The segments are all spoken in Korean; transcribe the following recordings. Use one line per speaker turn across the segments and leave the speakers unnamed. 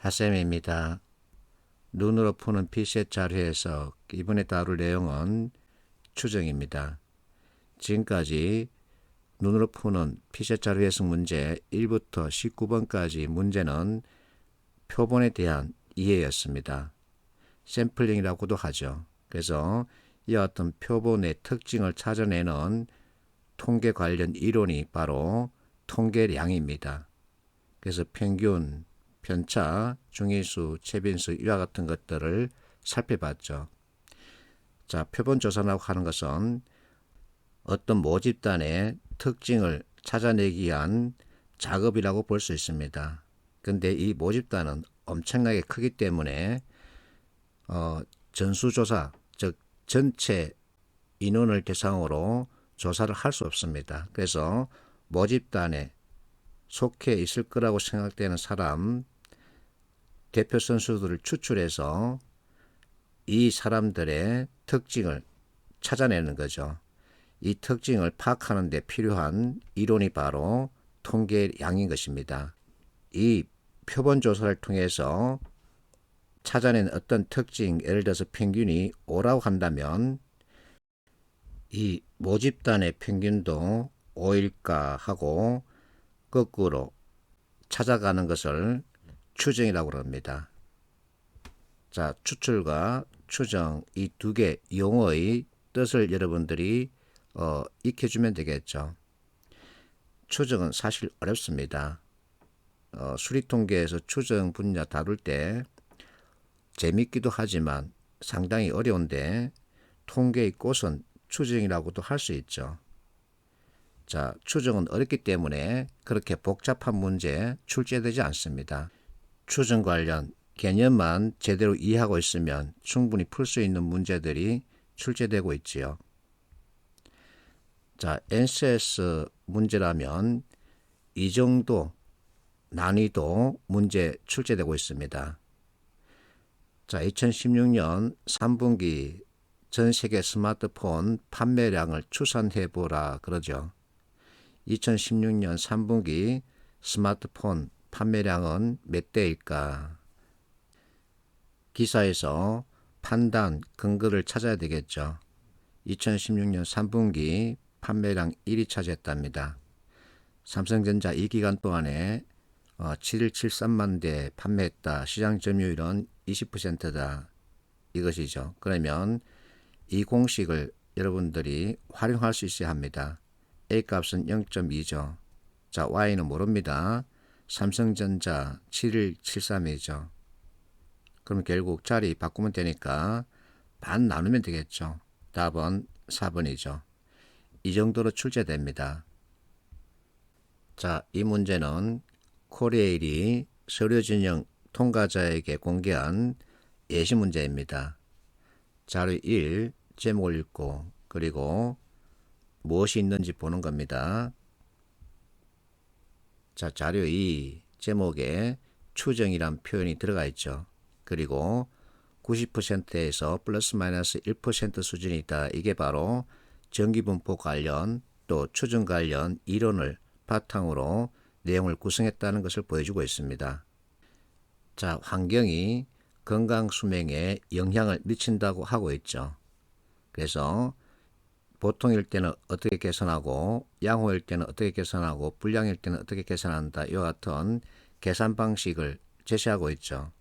하쌤입니다. 눈으로 푸는 피셋 자료에서 이번에 다룰 내용은 추정입니다. 지금까지 눈으로 푸는 피셋 자료 해석 문제 1부터 19번까지 문제는 표본에 대한 이해였습니다. 샘플링이라고도 하죠. 그래서 이와 같은 표본의 특징을 찾아내는 통계 관련 이론이 바로 통계량입니다. 그래서 평균, 편차, 중위수, 최빈수 이와 같은 것들을 살펴봤죠. 자, 표본 조사라고 하는 것은 어떤 모집단의 특징을 찾아내기 위한 작업이라고 볼 수 있습니다. 근데 이 모집단은 엄청나게 크기 때문에 전수조사, 즉 전체 인원을 대상으로 조사를 할 수 없습니다. 그래서 모집단에 속해 있을 거라고 생각되는 사람, 대표 선수들을 추출해서 이 사람들의 특징을 찾아내는 거죠. 이 특징을 파악하는 데 필요한 이론이 바로 통계량인 것입니다. 이 표본 조사를 통해서 찾아낸 어떤 특징, 예를 들어서 평균이 5라고 한다면 이 모집단의 평균도 5일까 하고 거꾸로 찾아가는 것을 추정이라고 합니다. 자, 추출과 추정 이 두 개 용어의 뜻을 여러분들이 익혀주면 되겠죠. 추정은 사실 어렵습니다. 수리통계에서 추정 분야 다룰 때 재밌기도 하지만 상당히 어려운데 통계의 꽃은 추정이라고도 할 수 있죠. 자, 추정은 어렵기 때문에 그렇게 복잡한 문제 출제되지 않습니다. 추정 관련 개념만 제대로 이해하고 있으면 충분히 풀 수 있는 문제들이 출제되고 있지요. 자, NCS 문제라면 이 정도 난이도 문제 출제되고 있습니다. 자, 2016년 3분기 전 세계 스마트폰 판매량을 추산해 보라 그러죠. 2016년 3분기 스마트폰 판매량은 몇 대일까? 기사에서 판단, 근거를 찾아야 되겠죠. 2016년 3분기 판매량 1위 차지했답니다. 삼성전자 이 기간 동안에 7173만 대 판매했다. 시장 점유율은 20%다. 이것이죠. 그러면 이 공식을 여러분들이 활용할 수 있어야 합니다. A값은 0.2죠. 자, Y는 모릅니다. 삼성전자 7173이죠. 그럼 결국 자리 바꾸면 되니까 반 나누면 되겠죠. 답은 4번이죠. 이 정도로 출제됩니다. 자, 이 문제는 코리에일이 서류진영 통과자에게 공개한 예시 문제입니다. 자료 1, 제목을 읽고 그리고 무엇이 있는지 보는 겁니다. 자, 자료 2, 제목에 추정이란 표현이 들어가 있죠. 그리고 90%에서 플러스 마이너스 1% 수준이 있다. 이게 바로 전기분포 관련 또 추정 관련 이론을 바탕으로 내용을 구성했다는 것을 보여주고 있습니다. 자, 환경이 건강 수명에 영향을 미친다고 하고 있죠. 그래서 보통일 때는 어떻게 계산하고 양호일 때는 어떻게 계산하고 불량일 때는 어떻게 계산한다. 이와 같은 계산 방식을 제시하고 있죠.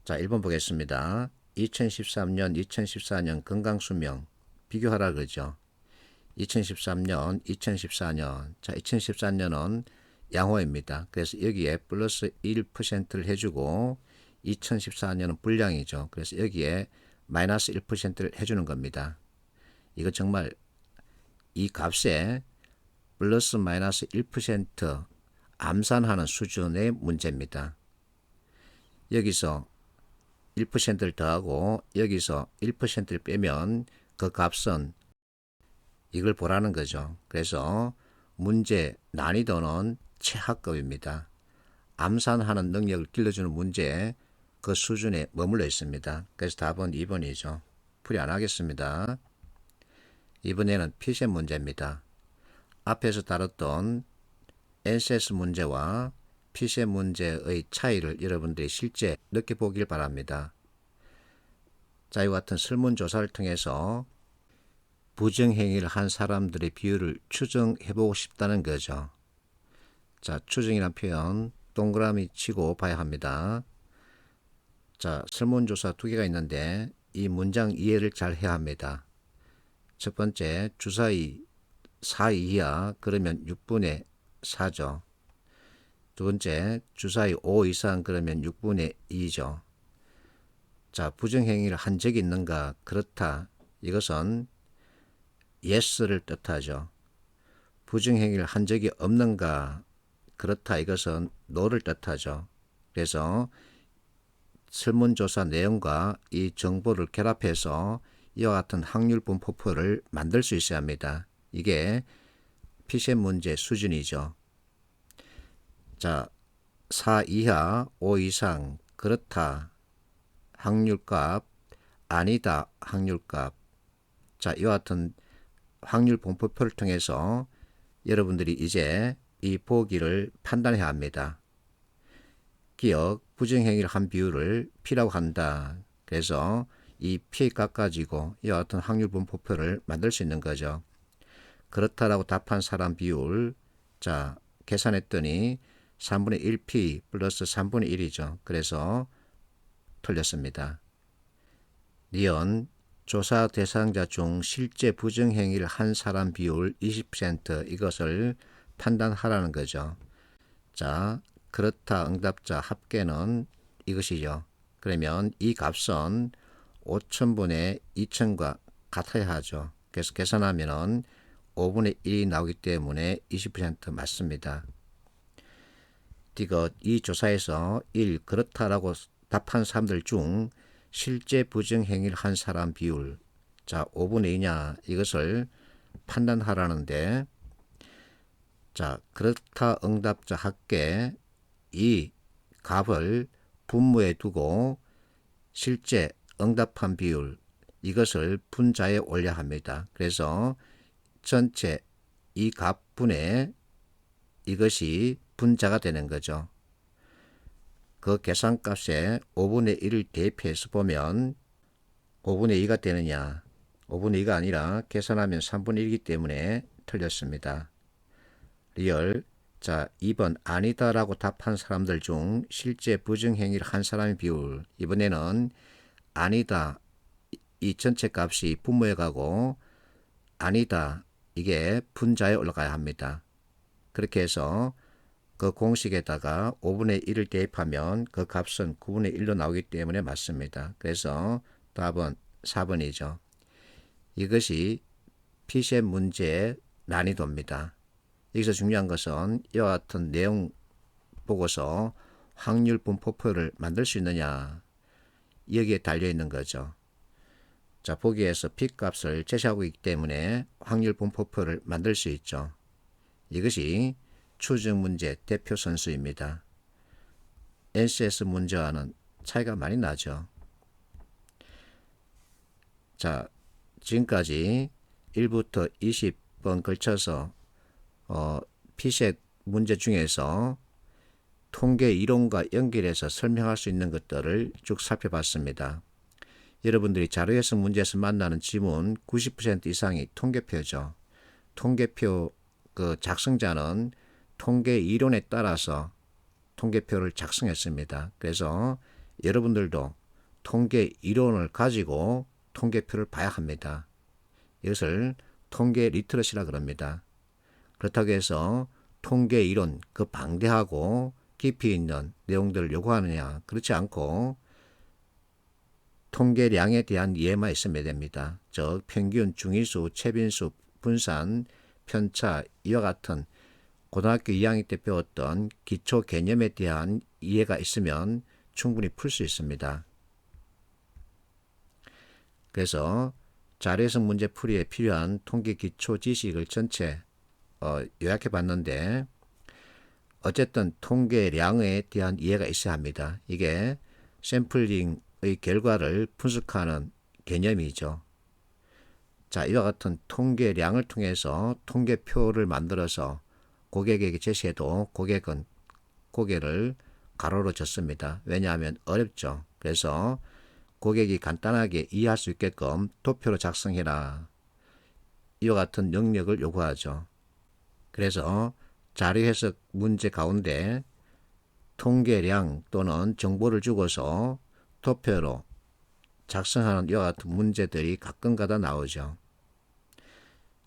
자, 1번 보겠습니다. 2013년, 2014년 건강수명 비교하라 그러죠. 2013년, 2014년. 자, 2014년은 양호입니다. 그래서 여기에 플러스 1%를 해주고 2014년은 불량이죠. 그래서 여기에 마이너스 1%를 해주는 겁니다. 이거 정말 이 값에 플러스 마이너스 1% 암산하는 수준의 문제입니다. 여기서 1%를 더하고 여기서 1%를 빼면 그 값은 이걸 보라는 거죠. 그래서 문제 난이도는 최하급입니다. 암산하는 능력을 길러주는 문제 그 수준에 머물러 있습니다. 그래서 답은 2번이죠. 풀이 안 하겠습니다. 이번에는 피셋 문제입니다. 앞에서 다뤘던 NCS 문제와 피시의 문제의 차이를 여러분들이 실제 느껴보길 바랍니다. 자, 이와 같은 설문조사를 통해서 부정행위를 한 사람들의 비율을 추정해보고 싶다는 거죠. 자, 추정이란 표현 동그라미 치고 봐야 합니다. 자, 설문조사 두 개가 있는데 이 문장 이해를 잘 해야 합니다. 첫 번째, 주사위 4 이하 그러면 6분의 4죠. 두 번째, 주사위 5 이상 그러면 6분의 2죠. 자, 부정행위를 한 적이 있는가? 그렇다. 이것은 yes를 뜻하죠. 부정행위를 한 적이 없는가? 그렇다. 이것은 no를 뜻하죠. 그래서 설문조사 내용과 이 정보를 결합해서 이와 같은 확률 분포표를 만들 수 있어야 합니다. 이게 피시의 문제 수준이죠. 자, 4 이하, 5 이상, 그렇다, 확률값, 아니다, 확률값. 자, 이와 같은 확률 분포표를 통해서 여러분들이 이제 이 보기를 판단해야 합니다. 기억, 부정행위를 한 비율을 P라고 한다. 그래서 이 P 깎아지고 이와 같은 확률 분포표를 만들 수 있는 거죠. 그렇다라고 답한 사람 비율, 자, 계산했더니 3분의 1P 플러스 3분의 1이죠. 그래서 틀렸습니다. 니은, 조사 대상자 중 실제 부정행위를 한 사람 비율 20% 이것을 판단하라는 거죠. 자, 그렇다 응답자 합계는 이것이죠. 그러면 이 값은 5천분의 2천과 같아야 하죠. 그래서 계산하면은 5분의 1이 나오기 때문에 20% 맞습니다. 디귿, 이 조사에서 1. 그렇다라고 답한 사람들 중 실제 부정행위를 한 사람 비율, 자, 5분의 2냐 이것을 판단하라는데, 자, 그렇다 응답자 합계 이 값을 분모에 두고 실제 응답한 비율 이것을 분자에 올려야 합니다. 그래서 전체 이 값분의 이것이 분자가 되는 거죠. 그 계산값에 5분의 1을 대입해서 보면 5분의 2가 되느냐? 5분의 2가 아니라 계산하면 3분의 1이기 때문에 틀렸습니다. 리얼. 자, 2번 아니다라고 답한 사람들 중 실제 부정행위를 한 사람의 비율. 이번에는 아니다. 이 전체 값이 분모에 가고 아니다. 이게 분자에 올라가야 합니다. 그렇게 해서 그 공식에다가 5분의 1을 대입하면 그 값은 9분의 1로 나오기 때문에 맞습니다. 그래서 답은 4번이죠. 이것이 피시의 문제의 난이도입니다. 여기서 중요한 것은 이와 같은 내용 보고서 확률 분포표를 만들 수 있느냐 여기에 달려있는 거죠. 자, 보기에서 P값을 제시하고 있기 때문에 확률 분포표를 만들 수 있죠. 이것이 추정 문제 대표 선수입니다. NCS 문제와는 차이가 많이 나죠. 자, 지금까지 1부터 20번 걸쳐서 피시의 문제 중에서 통계 이론과 연결해서 설명할 수 있는 것들을 쭉 살펴봤습니다. 여러분들이 자료 해석 문제에서 만나는 지문 90% 이상이 통계표죠. 통계표 그 작성자는 통계 이론에 따라서 통계표를 작성했습니다. 그래서 여러분들도 통계 이론을 가지고 통계표를 봐야 합니다. 이것을 통계 리터러시라 그럽니다. 그렇다고 해서 통계 이론 그 방대하고 깊이 있는 내용들을 요구하느냐? 그렇지 않고 통계량에 대한 이해만 있으면 됩니다. 즉 평균, 중위수, 최빈수, 분산, 편차 이와 같은 고등학교 2학년 때 배웠던 기초 개념에 대한 이해가 있으면 충분히 풀 수 있습니다. 그래서 자료 해석 문제 풀이에 필요한 통계 기초 지식을 전체 요약해 봤는데 어쨌든 통계량에 대한 이해가 있어야 합니다. 이게 샘플링의 결과를 분석하는 개념이죠. 자, 이와 같은 통계량을 통해서 통계표를 만들어서 고객에게 제시해도 고객은 고개를 가로로 젓습니다. 왜냐하면 어렵죠. 그래서 고객이 간단하게 이해할 수 있게끔 도표로 작성해라. 이와 같은 영역을 요구하죠. 그래서 자료 해석 문제 가운데 통계량 또는 정보를 주고서 도표로 작성하는 이와 같은 문제들이 가끔가다 나오죠.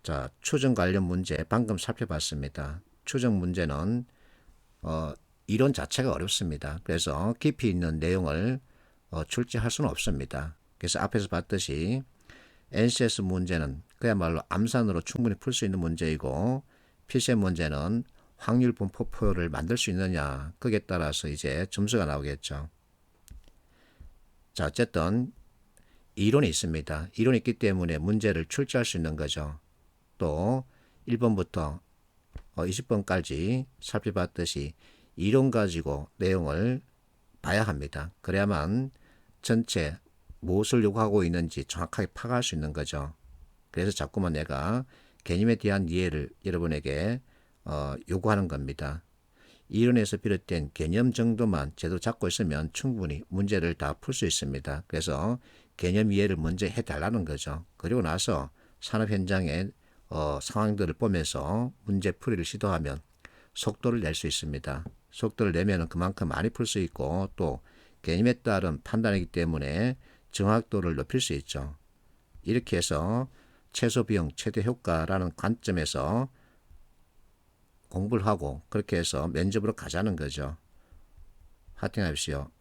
자, 추정 관련 문제 방금 살펴봤습니다. 추정 문제는 이론 자체가 어렵습니다. 그래서 깊이 있는 내용을 출제할 수는 없습니다. 그래서 앞에서 봤듯이 NCS 문제는 그야말로 암산으로 충분히 풀 수 있는 문제이고 PCM 문제는 확률 분포표를 만들 수 있느냐 거기에 따라서 이제 점수가 나오겠죠. 자, 어쨌든 이론이 있습니다. 이론이 있기 때문에 문제를 출제할 수 있는 거죠. 또 1번부터 20번까지 살펴봤듯이 이론 가지고 내용을 봐야 합니다. 그래야만 전체 무엇을 요구하고 있는지 정확하게 파악할 수 있는 거죠. 그래서 자꾸만 내가 개념에 대한 이해를 여러분에게 요구하는 겁니다. 이론에서 비롯된 개념 정도만 제대로 잡고 있으면 충분히 문제를 다 풀 수 있습니다. 그래서 개념 이해를 먼저 해달라는 거죠. 그리고 나서 산업 현장의 상황들을 보면서 문제 풀이를 시도하면 속도를 낼 수 있습니다. 속도를 내면 그만큼 많이 풀 수 있고 또 개념에 따른 판단이기 때문에 정확도를 높일 수 있죠. 이렇게 해서 최소 비용 최대 효과라는 관점에서 공부를 하고 그렇게 해서 면접으로 가자는 거죠. 화이팅 하십시오.